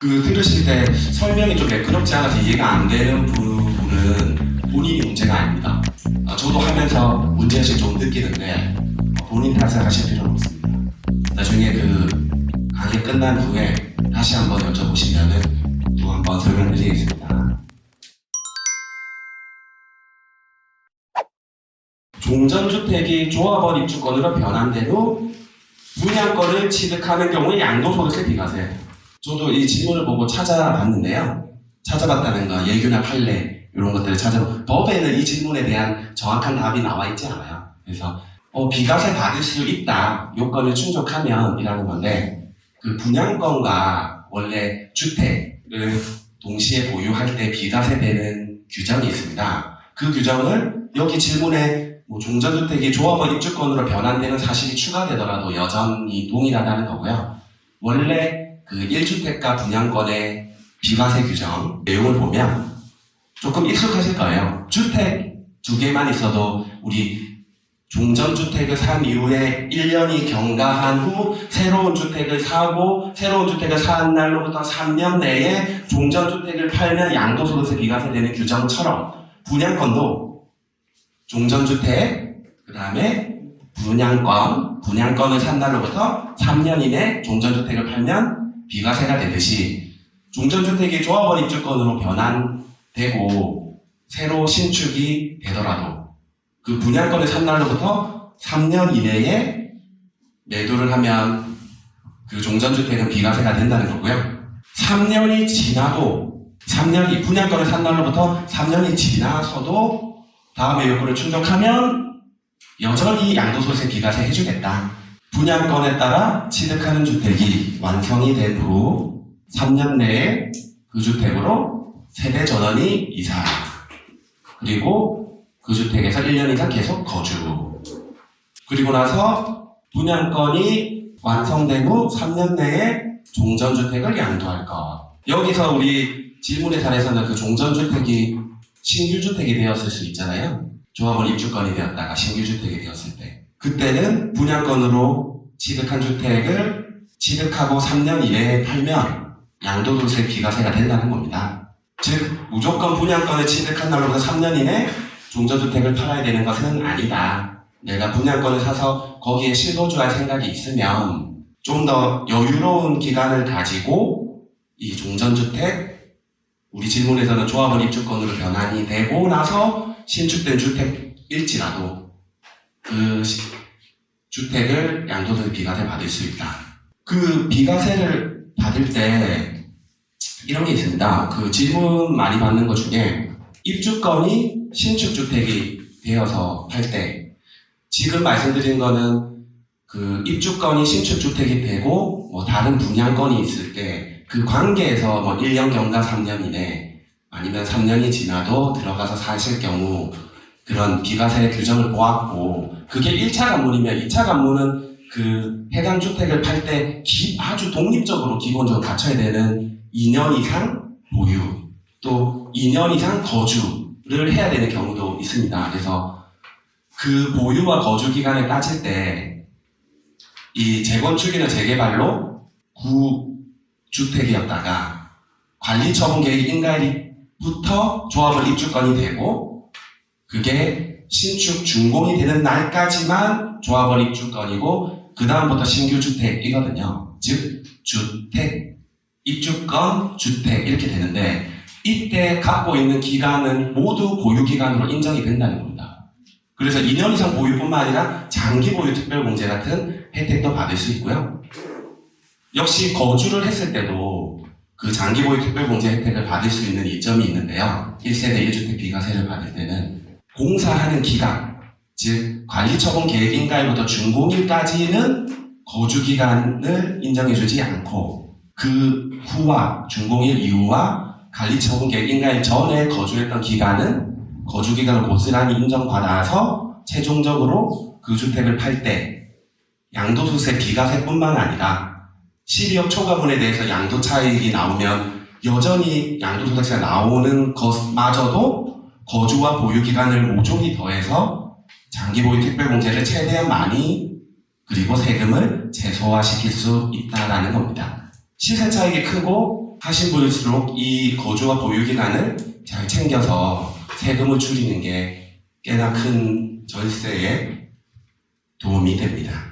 들으실 때 설명이 좀 매끄럽지 않아서 이해가 안 되는 부분은 본인이 문제가 아닙니다. 저도 하면서 문제의식 좀 느끼는데 본인 탓을 하실 필요는 없습니다. 나중에 강의 끝난 후에 다시 한번 여쭤보시면은 또 한번 설명드리겠습니다. 종전주택이 조합원 입주권으로 변환된 후 분양권을 취득하는 경우에 양도소득세 비과세. 저도 이 질문을 보고 찾아봤는데요. 찾아봤다는 거, 예규나 판례 이런 것들을 찾아보고 법에는 이 질문에 대한 정확한 답이 나와 있지 않아요. 그래서 비과세 받을 수 있다, 요건을 충족하면 이라는 건데, 그 분양권과 원래 주택을 동시에 보유할 때 비과세되는 규정이 있습니다. 그 규정을 여기 질문에 종전주택이 조합원 입주권으로 변환되는 사실이 추가되더라도 여전히 동일하다는 거고요. 원래 1주택과 분양권의 비과세 규정 내용을 보면 조금 익숙하실 거예요. 주택 2개만 있어도 우리 종전주택을 산 이후에 1년이 경과한 후 새로운 주택을 사고 새로운 주택을 산 날로부터 3년 내에 종전주택을 팔면 양도소득세 비과세 되는 규정처럼 분양권도 종전주택, 그 다음에 분양권을 산 날로부터 3년 이내 종전주택을 팔면 비과세가 되듯이 종전주택이 조합원 입주권으로 변환되고 새로 신축이 되더라도 그 분양권을 산 날로부터 3년 이내에 매도를 하면 그 종전주택은 비과세가 된다는 거고요. 3년이 지나도 분양권을 산 날로부터 3년이 지나서도 다음에 요건을 충족하면 여전히 양도소득세 비과세 해주겠다. 분양권에 따라 취득하는 주택이 완성이 된 후 3년 내에 그 주택으로 세대 전원이 이사, 그리고 그 주택에서 1년 이상 계속 거주, 그리고 나서 분양권이 완성된 후 3년 내에 종전주택을 양도할 것. 여기서 우리 질문의 사례에서는 그 종전주택이 신규주택이 되었을 수 있잖아요. 조합원 입주권이 되었다가 신규주택이 되었을 때, 그때는 분양권으로 취득한 주택을 취득하고 3년 이내에 팔면 양도소득세 비과세가 된다는 겁니다. 즉 무조건 분양권을 취득한 날로부터 3년 이내 종전주택을 팔아야 되는 것은 아니다. 내가 분양권을 사서 거기에 실거주할 생각이 있으면 좀 더 여유로운 기간을 가지고 이 종전주택, 우리 질문에서는 조합원 입주권으로 변환이 되고 나서 신축된 주택일지라도 그 주택을 양도소득 비과세 받을 수 있다. 그 비과세를 받을 때 이런 게 있습니다. 그 질문 많이 받는 것 중에 입주권이 신축주택이 되어서 팔 때, 지금 말씀드린 거는 그 입주권이 신축주택이 되고 다른 분양권이 있을 때 그 관계에서 1년 경과 3년 이내 아니면 3년이 지나도 들어가서 사실 경우 그런 비과세 규정을 보았고, 그게 1차 관문이면 2차 관문은 그 해당 주택을 팔 때 아주 독립적으로 기본적으로 갖춰야 되는 2년 이상 보유, 또 2년 이상 거주를 해야 되는 경우도 있습니다. 그래서 그 보유와 거주 기간을 따질 때 이 재건축이나 재개발로 구주택이었다가 관리처분 계획 인가일부터 조합원 입주권이 되고 그게 신축 준공이 되는 날까지만 조합원 입주권이고 그 다음부터 신규주택이거든요. 즉 주택, 입주권, 주택 이렇게 되는데 이때 갖고 있는 기간은 모두 보유기간으로 인정이 된다는 겁니다. 그래서 2년 이상 보유뿐만 아니라 장기 보유 특별공제 같은 혜택도 받을 수 있고요. 역시 거주를 했을 때도 그 장기 보유 특별공제 혜택을 받을 수 있는 이점이 있는데요. 1세대 1주택 비과세를 받을 때는 공사하는 기간, 즉 관리처분 계획 인가일부터 준공일까지는 거주기간을 인정해주지 않고 그 후와 준공일 이후와 관리처분 계획 인가일 전에 거주했던 기간은 거주기간을 고스란히 인정받아서 최종적으로 그 주택을 팔 때 양도소득세 비과세뿐만 아니라 12억 초과분에 대해서 양도 차익이 나오면 여전히 양도소득세가 나오는 것마저도 거주와 보유기간을 모조리 더해서 장기보유 특별공제를 최대한 많이 그리고 세금을 최소화시킬 수 있다는 겁니다. 시세 차익이 크고 하신 분일수록 이 거주와 보유기간을 잘 챙겨서 세금을 줄이는 게 꽤나 큰 절세에 도움이 됩니다.